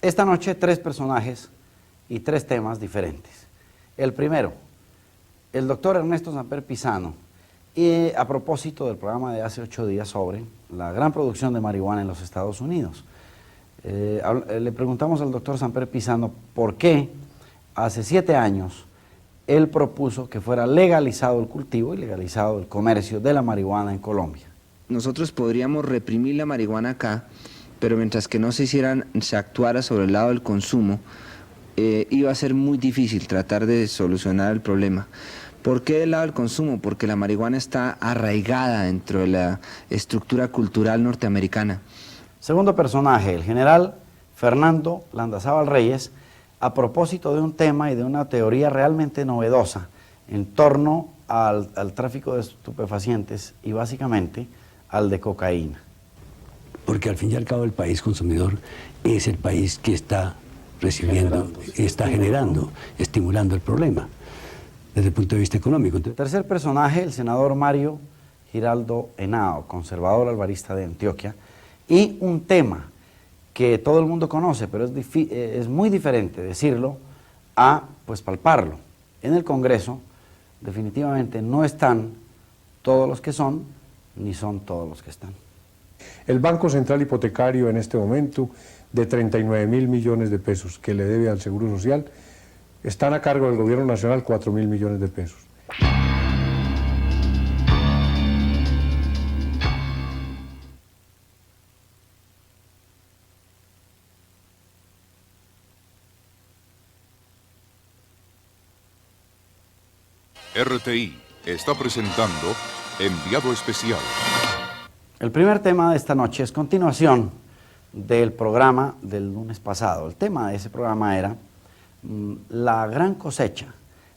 Esta noche 3 personajes y 3 temas diferentes. El primero, el doctor Ernesto Samper Pizano, y a propósito del programa de hace 8 días sobre la gran producción de marihuana en los Estados Unidos. Le preguntamos al doctor Samper Pizano por qué hace 7 años él propuso que fuera legalizado el cultivo y legalizado el comercio de la marihuana en Colombia. Nosotros podríamos reprimir la marihuana acá, pero mientras que no se actuara sobre el lado del consumo, iba a ser muy difícil tratar de solucionar el problema. ¿Por qué del lado del consumo? Porque la marihuana está arraigada dentro de la estructura cultural norteamericana. Segundo personaje, el general Fernando Landazábal Reyes, a propósito de un tema y de una teoría realmente novedosa en torno al tráfico de estupefacientes y básicamente al de cocaína. Porque al fin y al cabo el país consumidor es el país que está recibiendo, está generando, estimulando el problema desde el punto de vista económico. Tercer personaje, el senador Mario Giraldo Henao, conservador alvarista de Antioquia, y un tema que todo el mundo conoce, pero es muy diferente decirlo a pues palparlo. En el Congreso definitivamente no están todos los que son, ni son todos los que están. El Banco Central Hipotecario en este momento, de 39.000 millones de pesos que le debe al Seguro Social, están a cargo del Gobierno Nacional 4.000 millones de pesos. RTI está presentando Enviado Especial. El primer tema de esta noche es continuación del programa del lunes pasado. El tema de ese programa era la gran cosecha,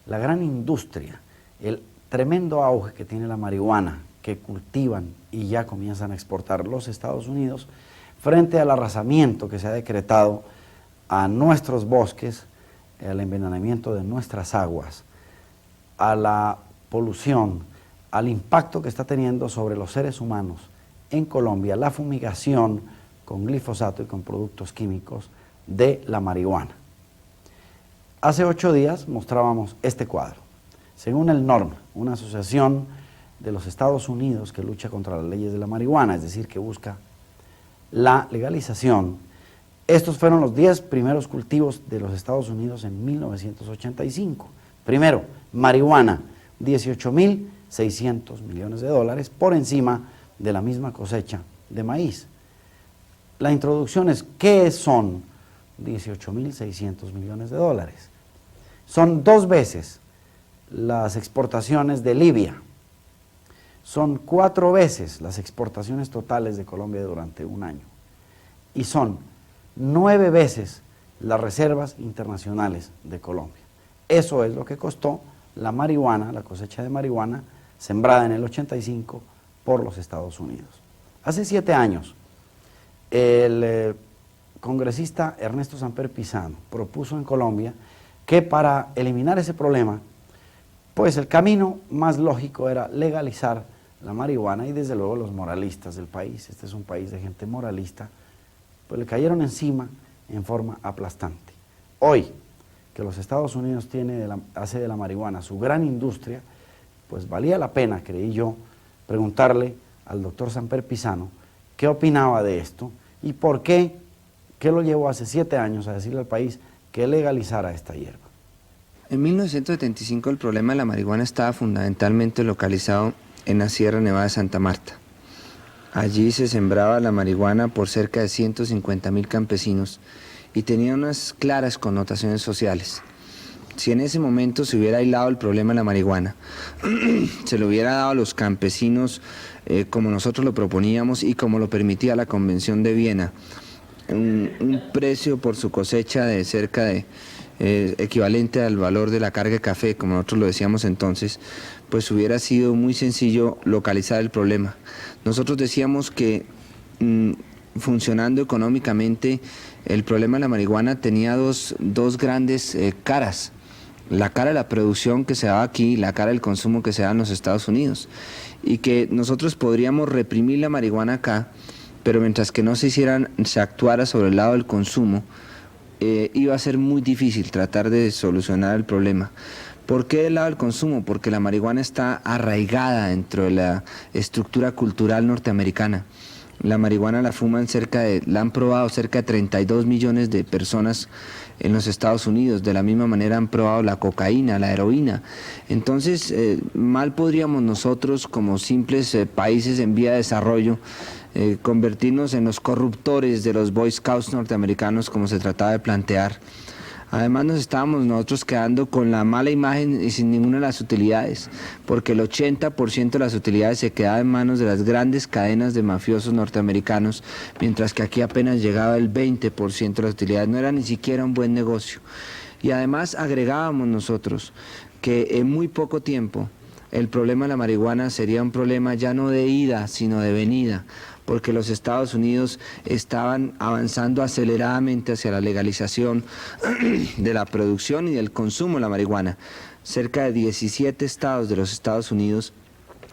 la gran industria, el tremendo auge que tiene la marihuana que cultivan y ya comienzan a exportar los Estados Unidos frente al arrasamiento que se ha decretado a nuestros bosques, al envenenamiento de nuestras aguas, a la polución, al impacto que está teniendo sobre los seres humanos en Colombia, la fumigación con glifosato y con productos químicos de la marihuana. Hace 8 días mostrábamos este cuadro. Según el NORM, una asociación de los Estados Unidos que lucha contra las leyes de la marihuana, es decir, que busca la legalización, estos fueron los 10 primeros cultivos de los Estados Unidos en 1985. Primero, marihuana, 18.600 millones de dólares, por encima de la misma cosecha de maíz. La introducción es, ¿qué son 18.600 millones de dólares? Son 2 veces las exportaciones de Libia, son 4 veces las exportaciones totales de Colombia durante un año y son 9 veces las reservas internacionales de Colombia. Eso es lo que costó la marihuana, la cosecha de marihuana sembrada en el 85 por los Estados Unidos. Hace 7 años, el congresista Ernesto Samper Pizano propuso en Colombia que para eliminar ese problema, pues el camino más lógico era legalizar la marihuana y desde luego los moralistas del país, este es un país de gente moralista, pues le cayeron encima en forma aplastante. Hoy, que los Estados Unidos hace de la marihuana su gran industria, pues valía la pena, creí yo, preguntarle al doctor Samper Pizano qué opinaba de esto y por qué lo llevó hace 7 años a decirle al país que legalizara esta hierba. En 1975 el problema de la marihuana estaba fundamentalmente localizado en la Sierra Nevada de Santa Marta. Allí se sembraba la marihuana por cerca de 150.000 campesinos y tenía unas claras connotaciones sociales. Si en ese momento se hubiera aislado el problema de la marihuana, se lo hubiera dado a los campesinos como nosotros lo proponíamos y como lo permitía la Convención de Viena, un precio por su cosecha de cerca de equivalente al valor de la carga de café, como nosotros lo decíamos entonces, pues hubiera sido muy sencillo localizar el problema. Nosotros decíamos que funcionando económicamente, el problema de la marihuana tenía dos grandes caras. La cara de la producción que se daba aquí y la cara del consumo que se da en los Estados Unidos. Y que nosotros podríamos reprimir la marihuana acá, pero mientras que no se actuara sobre el lado del consumo, iba a ser muy difícil tratar de solucionar el problema. ¿Por qué del lado del consumo? Porque la marihuana está arraigada dentro de la estructura cultural norteamericana. La marihuana la han probado cerca de 32 millones de personas en los Estados Unidos. De la misma manera han probado la cocaína, la heroína. Entonces, mal podríamos nosotros, como simples países en vía de desarrollo, convertirnos en los corruptores de los Boy Scouts norteamericanos, como se trataba de plantear. Además nos estábamos nosotros quedando con la mala imagen y sin ninguna de las utilidades, porque el 80% de las utilidades se quedaba en manos de las grandes cadenas de mafiosos norteamericanos, mientras que aquí apenas llegaba el 20% de las utilidades. No era ni siquiera un buen negocio. Y además agregábamos nosotros que en muy poco tiempo el problema de la marihuana sería un problema ya no de ida, sino de venida, porque los Estados Unidos estaban avanzando aceleradamente hacia la legalización de la producción y del consumo de la marihuana. Cerca de 17 estados de los Estados Unidos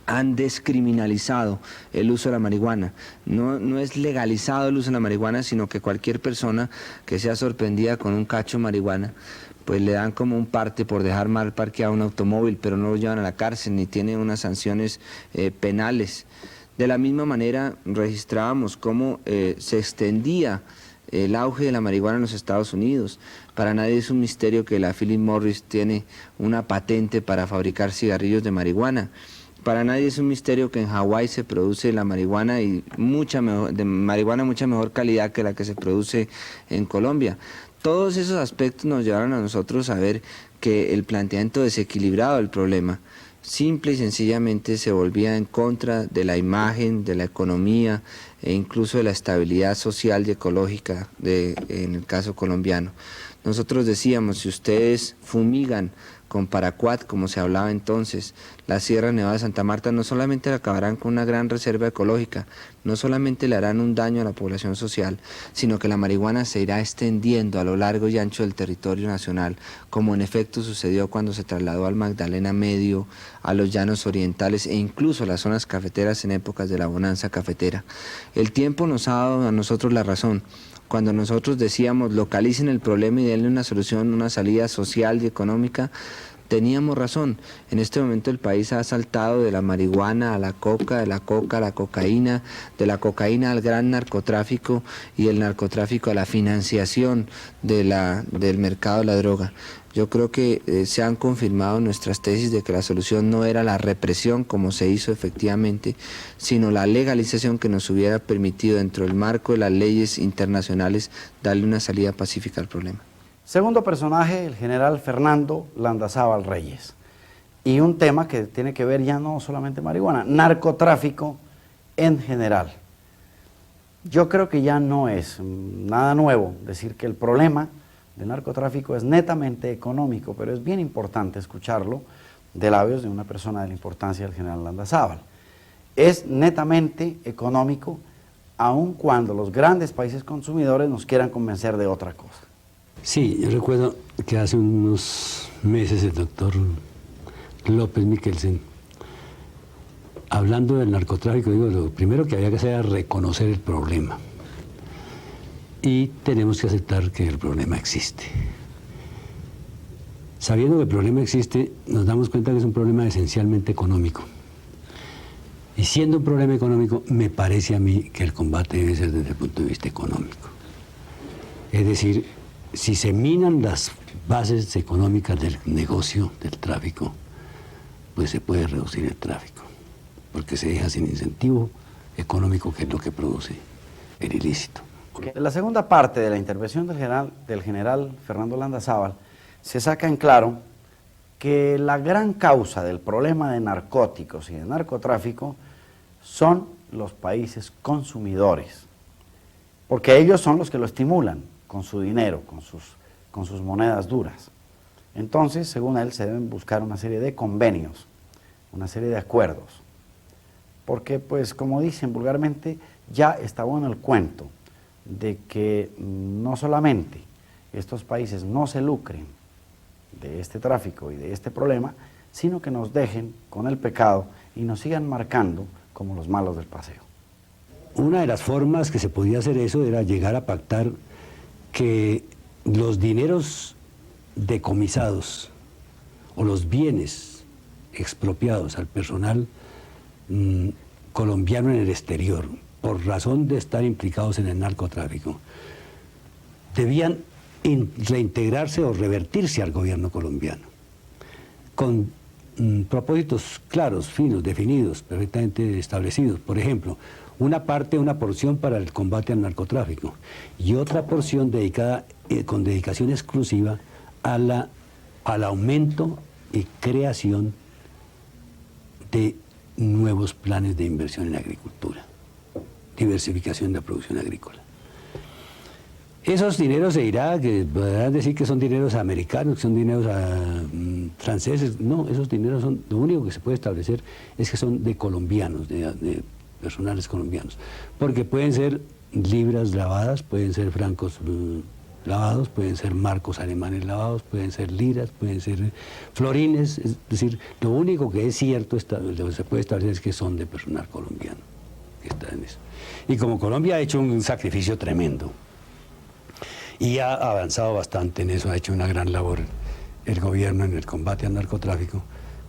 han descriminalizado el uso de la marihuana. No es legalizado el uso de la marihuana, sino que cualquier persona que sea sorprendida con un cacho de marihuana, pues le dan como un parte por dejar mal parqueado un automóvil, pero no lo llevan a la cárcel ni tiene unas sanciones penales. De la misma manera registrábamos cómo se extendía el auge de la marihuana en los Estados Unidos. Para nadie es un misterio que la Philip Morris tiene una patente para fabricar cigarrillos de marihuana. Para nadie es un misterio que en Hawái se produce la marihuana y mucha mejor calidad que la que se produce en Colombia. Todos esos aspectos nos llevaron a nosotros a ver que el planteamiento desequilibrado del problema simple y sencillamente se volvía en contra de la imagen, de la economía e incluso de la estabilidad social y ecológica en el caso colombiano. Nosotros decíamos, si ustedes fumigan con paraquat, como se hablaba entonces, la Sierra Nevada de Santa Marta, no solamente acabarán con una gran reserva ecológica, no solamente le harán un daño a la población social, sino que la marihuana se irá extendiendo a lo largo y ancho del territorio nacional, como en efecto sucedió cuando se trasladó al Magdalena Medio, a los llanos orientales e incluso a las zonas cafeteras en épocas de la bonanza cafetera. El tiempo nos ha dado a nosotros la razón. Cuando nosotros decíamos localicen el problema y denle una solución, una salida social y económica, teníamos razón. En este momento el país ha saltado de la marihuana a la coca, de la coca a la cocaína, de la cocaína al gran narcotráfico y del narcotráfico a la financiación del mercado de la droga. Yo creo que se han confirmado nuestras tesis de que la solución no era la represión como se hizo efectivamente, sino la legalización que nos hubiera permitido dentro del marco de las leyes internacionales darle una salida pacífica al problema. Segundo personaje, el general Fernando Landazábal Reyes. Y un tema que tiene que ver ya no solamente marihuana, narcotráfico en general. Yo creo que ya no es nada nuevo decir que el problema de narcotráfico es netamente económico, pero es bien importante escucharlo de labios de una persona de la importancia del general Landazábal. Es netamente económico, aun cuando los grandes países consumidores nos quieran convencer de otra cosa. Sí, yo recuerdo que hace unos meses el doctor López Michelsen, hablando del narcotráfico, digo, lo primero que había que hacer era reconocer el problema. Y tenemos que aceptar que el problema existe. Sabiendo que el problema existe, nos damos cuenta que es un problema esencialmente económico. Y siendo un problema económico, me parece a mí que el combate debe ser desde el punto de vista económico. Es decir, si se minan las bases económicas del negocio, del tráfico, pues se puede reducir el tráfico, porque se deja sin incentivo económico, que es lo que produce el ilícito. En la segunda parte de la intervención del general Fernando Landazábal se saca en claro que la gran causa del problema de narcóticos y de narcotráfico son los países consumidores, porque ellos son los que lo estimulan con su dinero, con sus monedas duras. Entonces, según él, se deben buscar una serie de convenios, una serie de acuerdos, porque, pues, como dicen vulgarmente, ya está bueno el cuento de que no solamente estos países no se lucren de este tráfico y de este problema, sino que nos dejen con el pecado y nos sigan marcando como los malos del paseo. Una de las formas que se podía hacer eso era llegar a pactar que los dineros decomisados o los bienes expropiados al personal colombiano en el exterior, por razón de estar implicados en el narcotráfico, debían reintegrarse o revertirse al gobierno colombiano, con propósitos claros, finos, definidos, perfectamente establecidos. Por ejemplo, una porción para el combate al narcotráfico y otra porción dedicada, con dedicación exclusiva al aumento y creación de nuevos planes de inversión en agricultura, diversificación de la producción agrícola. Esos dineros se irá, que podrán decir que son dineros americanos, que son dineros franceses. No, esos dineros son, lo único que se puede establecer es que son de colombianos, de personales colombianos. Porque pueden ser libras lavadas, pueden ser francos lavados, pueden ser marcos alemanes lavados, pueden ser liras, pueden ser florines. Es decir, lo único que es cierto, lo que se puede establecer es que son de personal colombiano, que está en eso. Y como Colombia ha hecho un sacrificio tremendo, y ha avanzado bastante en eso, ha hecho una gran labor el gobierno en el combate al narcotráfico,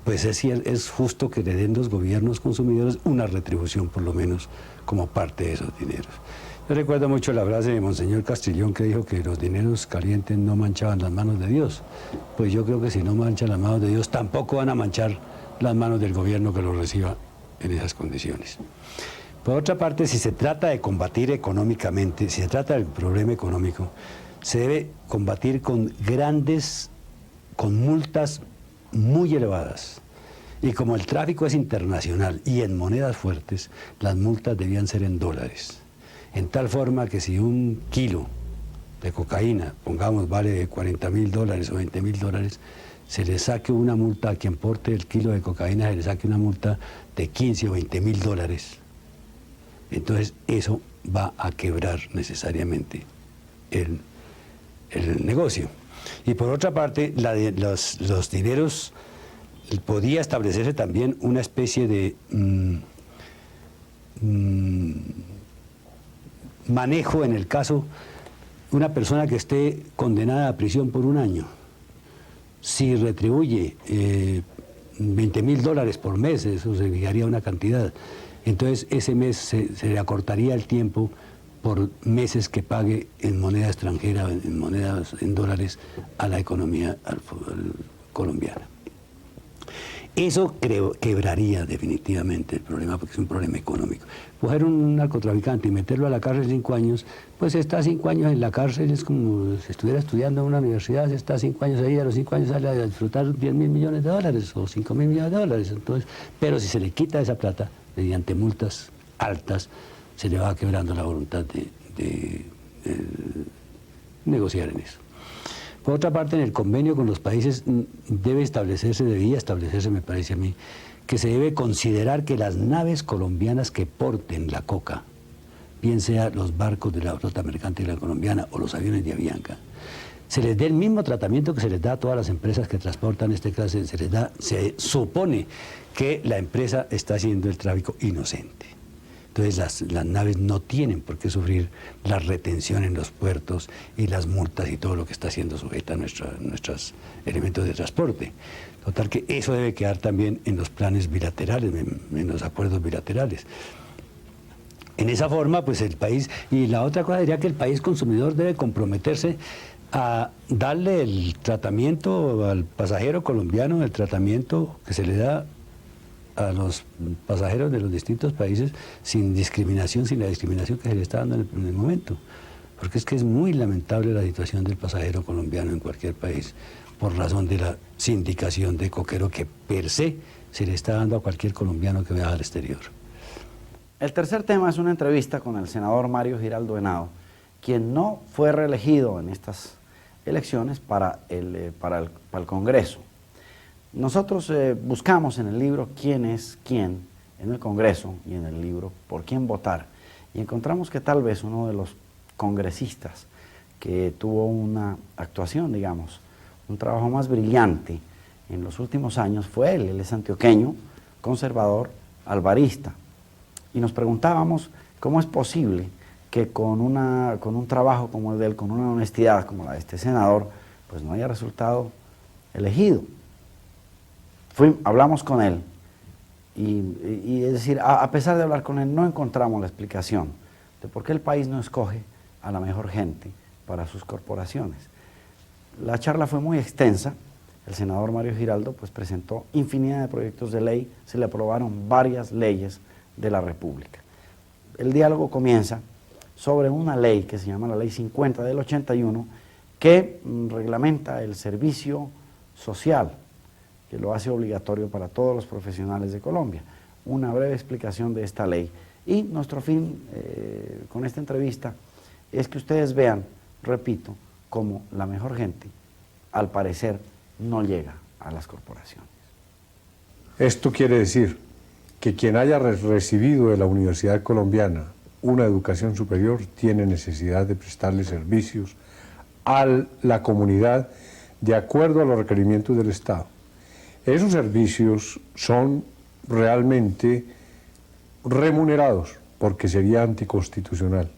pues es justo que le den los gobiernos consumidores una retribución, por lo menos, como parte de esos dineros. Yo recuerdo mucho la frase de Monseñor Castrillón, que dijo que los dineros calientes no manchaban las manos de Dios. Pues yo creo que si no manchan las manos de Dios, tampoco van a manchar las manos del gobierno que los reciba en esas condiciones. Por otra parte, si se trata de combatir económicamente, si se trata del problema económico, se debe combatir con multas muy elevadas. Y como el tráfico es internacional y en monedas fuertes, las multas debían ser en dólares. En tal forma que si un kilo de cocaína, pongamos, vale $40.000 o $20.000, se le saque una multa a quien porte el kilo de cocaína, se le saque una multa de $15 o $20.000. Entonces eso va a quebrar necesariamente el negocio. Y por otra parte, los dineros, podía establecerse también una especie de manejo en el caso de una persona que esté condenada a prisión por 1 año. Si retribuye $20.000 por mes, eso significaría una cantidad. Entonces ese mes se le acortaría el tiempo por meses que pague en moneda extranjera, en dólares, a la economía colombiana. Eso quebraría definitivamente el problema, porque es un problema económico. Coger un narcotraficante y meterlo a la cárcel 5 años, pues está 5 años en la cárcel, es como si estuviera estudiando en una universidad, está 5 años ahí, a los 5 años sale a disfrutar $10.000 millones o $5.000 millones. Entonces, pero si se le quita esa plata, mediante multas altas, se le va quebrando la voluntad de negociar en eso. Por otra parte, en el convenio con los países debía establecerse, me parece a mí, que se debe considerar que las naves colombianas que porten la coca, bien sea los barcos de la flota mercante de la colombiana o los aviones de Avianca, se les dé el mismo tratamiento que se les da a todas las empresas que transportan este clase, se supone que la empresa está haciendo el tráfico inocente. Entonces las naves no tienen por qué sufrir la retención en los puertos y las multas y todo lo que está siendo sujeta a nuestros elementos de transporte. Total que eso debe quedar también en los planes bilaterales, en los acuerdos bilaterales. En esa forma, pues el país, y la otra cosa diría que el país consumidor debe comprometerse a darle el tratamiento al pasajero colombiano, el tratamiento que se le da a los pasajeros de los distintos países sin discriminación, sin la discriminación que se le está dando en el momento. Porque es que es muy lamentable la situación del pasajero colombiano en cualquier país, por razón de la sindicación de coquero que per se le está dando a cualquier colombiano que viaja al exterior. El tercer tema es una entrevista con el senador Mario Giraldo Henao, quien no fue reelegido en estas elecciones para el Congreso. Nosotros buscamos en el libro quién es quién en el Congreso y en el libro por quién votar, y encontramos que tal vez uno de los congresistas que tuvo una actuación, digamos, un trabajo más brillante en los últimos años fue él. Él es antioqueño, conservador, alvarista, y nos preguntábamos cómo es posible que con un trabajo como el de él, con una honestidad como la de este senador, pues no haya resultado elegido. Hablamos con él y es decir, a pesar de hablar con él, no encontramos la explicación de por qué el país no escoge a la mejor gente para sus corporaciones. La charla fue muy extensa. El senador Mario Giraldo pues presentó infinidad de proyectos de ley, se le aprobaron varias leyes de la República. El diálogo comienza sobre una ley que se llama la Ley 50 del 81, que reglamenta el servicio social, que lo hace obligatorio para todos los profesionales de Colombia. Una breve explicación de esta ley. Y nuestro fin con esta entrevista es que ustedes vean, repito, cómo la mejor gente, al parecer, no llega a las corporaciones. Esto quiere decir que quien haya recibido de la Universidad Colombiana una educación superior tiene necesidad de prestarle servicios a la comunidad de acuerdo a los requerimientos del Estado. Esos servicios son realmente remunerados porque sería anticonstitucional.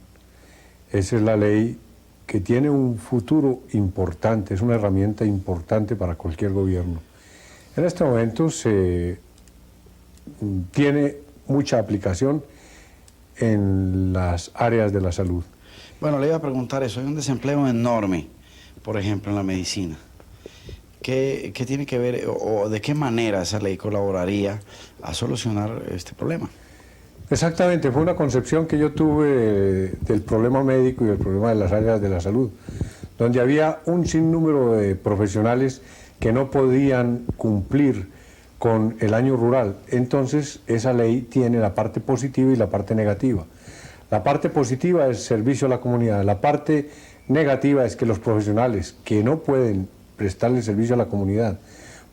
Esa es la ley que tiene un futuro importante, es una herramienta importante para cualquier gobierno. En este momento tiene mucha aplicación en las áreas de la salud. Bueno, le iba a preguntar eso, hay un desempleo enorme, por ejemplo, en la medicina. ¿Qué tiene que ver o de qué manera esa ley colaboraría a solucionar este problema? Exactamente, fue una concepción que yo tuve del problema médico y del problema de las áreas de la salud, donde había un sinnúmero de profesionales que no podían cumplir con el año rural. Entonces, esa ley tiene la parte positiva y la parte negativa. La parte positiva es servicio a la comunidad, la parte negativa es que los profesionales que no pueden prestarle servicio a la comunidad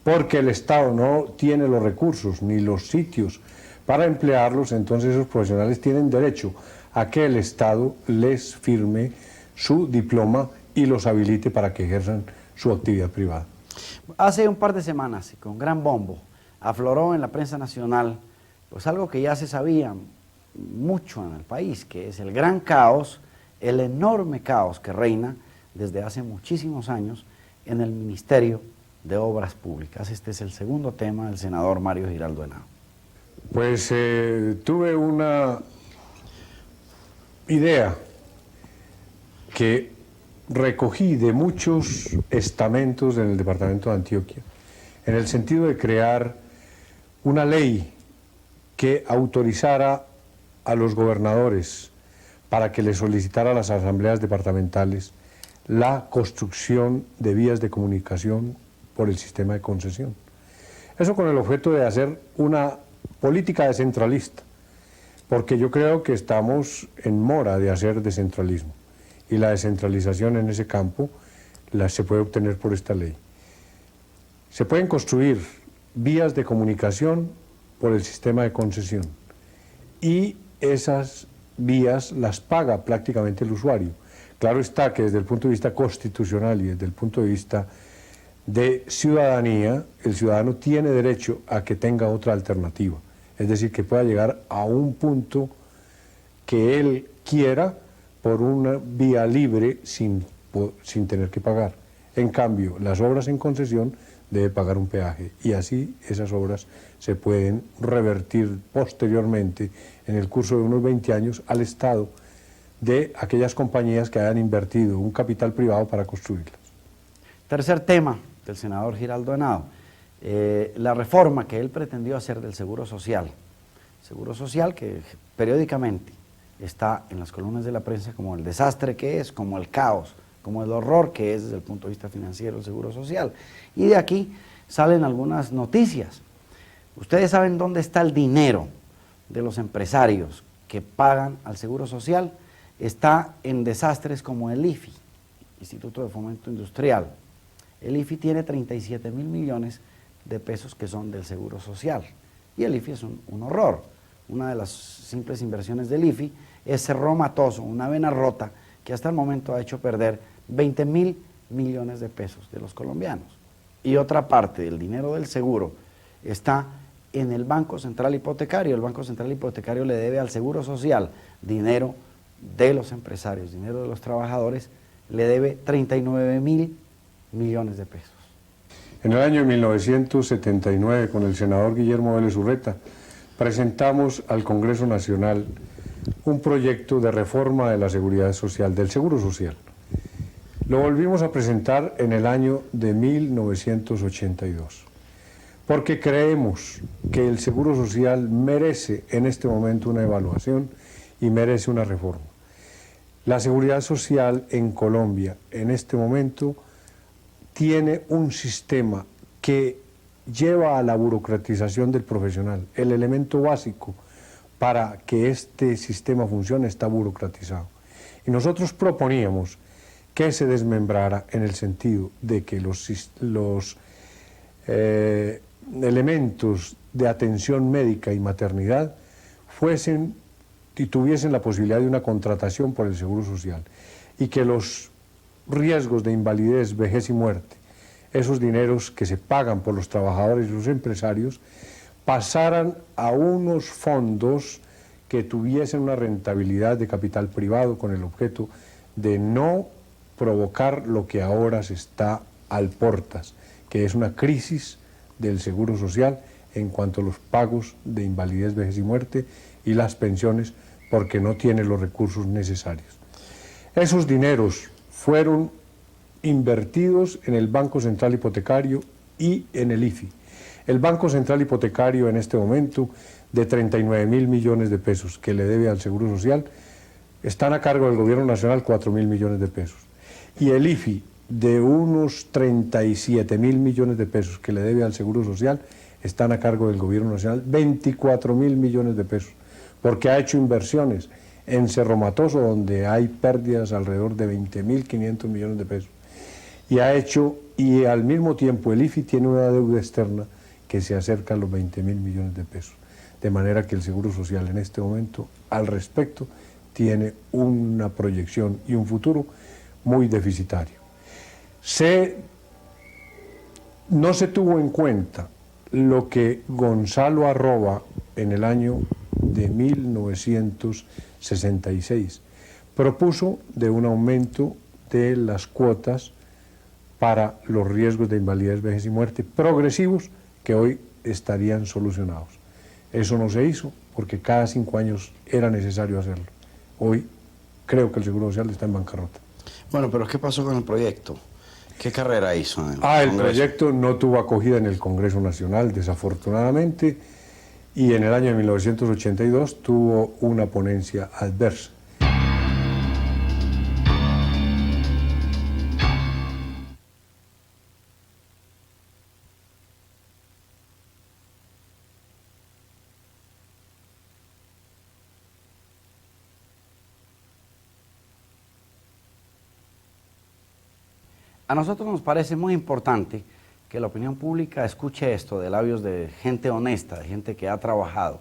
porque el Estado no tiene los recursos ni los sitios para emplearlos, entonces esos profesionales tienen derecho a que el Estado les firme su diploma y los habilite para que ejerzan su actividad privada. Hace un par de semanas, y con gran bombo, afloró en la prensa nacional pues algo que ya se sabía mucho en el país, que es el gran caos, el enorme caos que reina desde hace muchísimos años en el Ministerio de Obras Públicas. Este es el segundo tema del senador Mario Giraldo Henao. Pues tuve una idea que recogí de muchos estamentos en el departamento de Antioquia, en el sentido de crear una ley que autorizara a los gobernadores para que les solicitara a las asambleas departamentales la construcción de vías de comunicación por el sistema de concesión. Eso con el objeto de hacer una política descentralista, porque yo creo que estamos en mora de hacer descentralismo y la descentralización en ese campo se puede obtener por esta ley. Se pueden construir vías de comunicación por el sistema de concesión y esas vías las paga prácticamente el usuario. Claro está que desde el punto de vista constitucional y desde el punto de vista de ciudadanía, el ciudadano tiene derecho a que tenga otra alternativa, es decir, que pueda llegar a un punto que él quiera por una vía libre sin tener que pagar. En cambio, las obras en concesión debe pagar un peaje y así esas obras se pueden revertir posteriormente en el curso de unos 20 años al Estado de aquellas compañías que hayan invertido un capital privado para construirlas. Tercer tema del senador Giraldo Henao, la reforma que él pretendió hacer del Seguro Social. Seguro Social que periódicamente está en las columnas de la prensa como el desastre que es, como el caos, como el horror que es desde el punto de vista financiero el Seguro Social. Y de aquí salen algunas noticias. Ustedes saben dónde está el dinero de los empresarios que pagan al Seguro Social. Está en desastres como el IFI, Instituto de Fomento Industrial. El IFI tiene 37.000 millones de pesos que son del Seguro Social. Y el IFI es un horror. Una de las simples inversiones del IFI es Cerro Matoso, una vena rota que hasta el momento ha hecho perder 20.000 millones de pesos de los colombianos. Y otra parte del dinero del seguro está en el Banco Central Hipotecario. El Banco Central Hipotecario le debe al Seguro Social dinero de los empresarios, dinero de los trabajadores, le debe 39.000 millones de pesos. En el año 1979, con el senador Guillermo Vélez Urreta, presentamos al Congreso Nacional un proyecto de reforma de la seguridad social, del Seguro Social. Lo volvimos a presentar en el año de 1982, porque creemos que el Seguro Social merece en este momento una evaluación y merece una reforma. La seguridad social en Colombia en este momento tiene un sistema que lleva a la burocratización del profesional. El elemento básico para que este sistema funcione está burocratizado. Y nosotros proponíamos que se desmembrara en el sentido de que los elementos de atención médica y maternidad fuesen y tuviesen la posibilidad de una contratación por el Seguro Social, y que los riesgos de invalidez, vejez y muerte, esos dineros que se pagan por los trabajadores y los empresarios, pasaran a unos fondos que tuviesen una rentabilidad de capital privado con el objeto de no provocar lo que ahora se está al portas, que es una crisis del Seguro Social en cuanto a los pagos de invalidez, vejez y muerte y las pensiones, porque no tiene los recursos necesarios. Esos dineros fueron invertidos en el Banco Central Hipotecario y en el IFI. El Banco Central Hipotecario en este momento, de 39.000 millones de pesos que le debe al Seguro Social, están a cargo del Gobierno Nacional 4.000 millones de pesos. Y el IFI, de unos 37.000 millones de pesos que le debe al Seguro Social, están a cargo del Gobierno Nacional 24.000 millones de pesos, porque ha hecho inversiones en Cerro Matoso, donde hay pérdidas alrededor de 20.500 millones de pesos. Y al mismo tiempo el IFI tiene una deuda externa que se acerca a los 20.000 millones de pesos. De manera que el Seguro Social en este momento, al respecto, tiene una proyección y un futuro muy deficitario. No se tuvo en cuenta lo que Gonzalo Arroba en el año de 1966 propuso de un aumento de las cuotas para los riesgos de invalidez, vejez y muerte progresivos que hoy estarían solucionados. Eso no se hizo porque cada 5 años era necesario hacerlo. Hoy creo que el Seguro Social está en bancarrota. Bueno, pero ¿qué pasó con el proyecto? ¿Qué carrera hizo en el Congreso? Proyecto no tuvo acogida en el Congreso Nacional, desafortunadamente, y en el año de 1982 tuvo una ponencia adversa. A nosotros nos parece muy importante que la opinión pública escuche esto de labios de gente honesta, de gente que ha trabajado.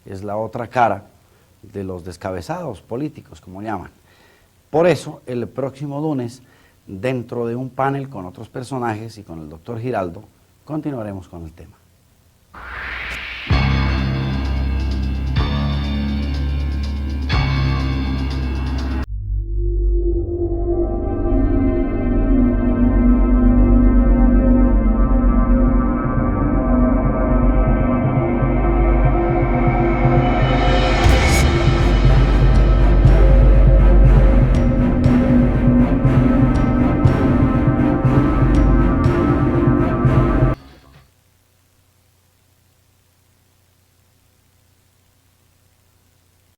Es la otra cara de los descabezados políticos, como llaman. Por eso, el próximo lunes, dentro de un panel con otros personajes y con el doctor Giraldo, continuaremos con el tema.